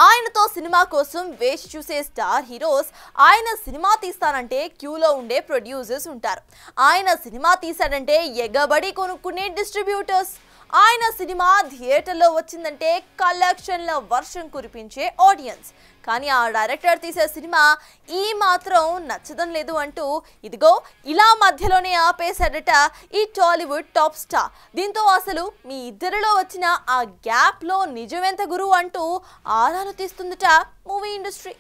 ఆయనతో సినిమా కోసం వేచి చూసే స్టార్ హీరోస్ ఆయన సినిమా తీస్తానంటే క్యూలో ఉండే ప్రొడ్యూసర్స్ ఉంటారు. ఆయన సినిమా తీశాడంటే ఎగబడి కొనుక్కునే డిస్ట్రిబ్యూటర్స్. ఆయన సినిమా థియేటర్లో వచ్చిందంటే కలెక్షన్ల వర్షం కురిపించే ఆడియన్స్. కానీ ఆ డైరెక్టర్ తీసే సినిమా ఈ మాత్రం నచ్చడం లేదు అంటూ ఇదిగో ఇలా మధ్యలోనే ఆపేశాడట ఈ టాలీవుడ్ టాప్ స్టార్. దీంతో అసలు మీ ఇద్దరిలో వచ్చిన ఆ గ్యాప్లో నిజమెంత గురువు అంటూ ఆరాలు తీస్తుందట మూవీ ఇండస్ట్రీ.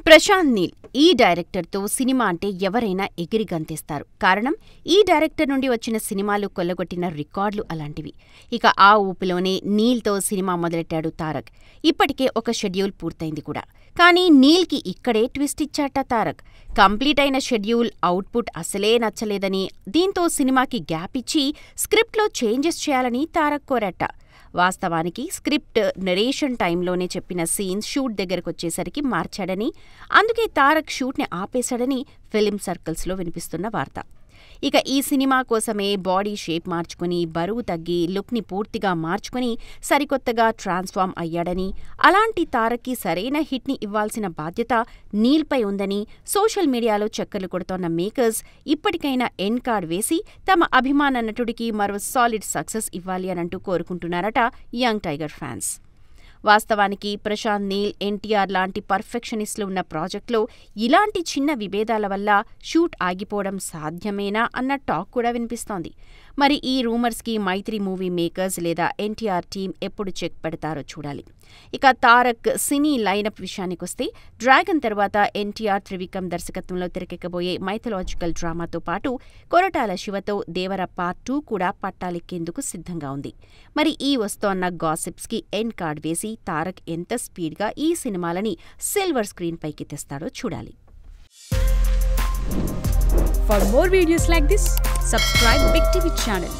ప్రశాంత్ నీల్ ఈ డైరెక్టర్తో సినిమా అంటే ఎవరైనా ఎగిరి గంతేస్తారు. కారణం, ఈ డైరెక్టర్ నుండి వచ్చిన సినిమాలు కొల్లగొట్టిన రికార్డులు అలాంటివి. ఇక ఆ ఊపిలోనే నీల్తో సినిమా మొదలెట్టాడు తారక్. ఇప్పటికే ఒక షెడ్యూల్ పూర్తయింది కూడా. కానీ నీల్కి ఇక్కడే ట్విస్ట్ ఇచ్చాట తారక్. కంప్లీట్ అయిన షెడ్యూల్ అవుట్పుట్ అసలే నచ్చలేదని, దీంతో సినిమాకి గ్యాప్ ఇచ్చి స్క్రిప్ట్లో చేంజెస్ చేయాలని తారక్ కోరట. వాస్తవానికి స్క్రిప్ట్ నరేషన్ టైంలోనే చెప్పిన సీన్స్ షూట్ దగ్గరకొచ్చేసరికి మార్చాడని, అందుకే తారక్ షూట్ని ఆపేశాడని ఫిలిం సర్కిల్స్లో వినిపిస్తున్న వార్త. ఇక ఈ సినిమా కోసమే బాడీ షేప్ మార్చుకుని, బరువు తగ్గి, లుక్ని పూర్తిగా మార్చుకుని సరికొత్తగా ట్రాన్స్ఫార్మ్ అయ్యాడని, అలాంటి తారక్కి సరైన హిట్ని ఇవ్వాల్సిన బాధ్యత నీల్పై ఉందని సోషల్ మీడియాలో చక్కర్లు కొడుతోన్న మేకర్స్ ఇప్పటికైనా ఎండ్ కార్డ్ వేసి తమ అభిమాన నటుడికి మరో సాలిడ్ సక్సెస్ ఇవ్వాలి అనంటూ కోరుకుంటున్నారట యంగ్ టైగర్ ఫ్యాన్స్. వాస్తవానికి ప్రశాంత్ నీల్, ఎన్టీఆర్ లాంటి పర్ఫెక్షనిస్టులు ఉన్న ప్రాజెక్టులో ఇలాంటి చిన్న విభేదాల వల్ల షూట్ ఆగిపోవడం సాధ్యమేనా అన్న టాక్ కూడా వినిపిస్తోంది. మరి ఈ రూమర్స్కి మైత్రి మూవీ మేకర్స్ లేదా ఎన్టీఆర్ టీం ఎప్పుడు చెక్ పెడతారో చూడాలి. ఇక తారక్ సినీ లైనప్ విషయానికొస్తే, డ్రాగన్ తర్వాత ఎన్టీఆర్ త్రివిక్రమ్ దర్శకత్వంలో తెరకెక్కబోయే మైథలాజికల్ డ్రామాతో పాటు కొరటాల శివతో దేవర పార్ట్ 2 కూడా పట్టాలెక్కేందుకు సిద్ధంగా ఉంది. మరి ఈ వస్తోన్న గాసిప్స్కి ఎండ్ కార్డ్ వేసి తారక్ ఎంత స్పీడ్గా ఈ సినిమాలని సిల్వర్ స్క్రీన్ పైకి తెస్తాడో చూడాలి. For more videos like this, subscribe Big TV channel.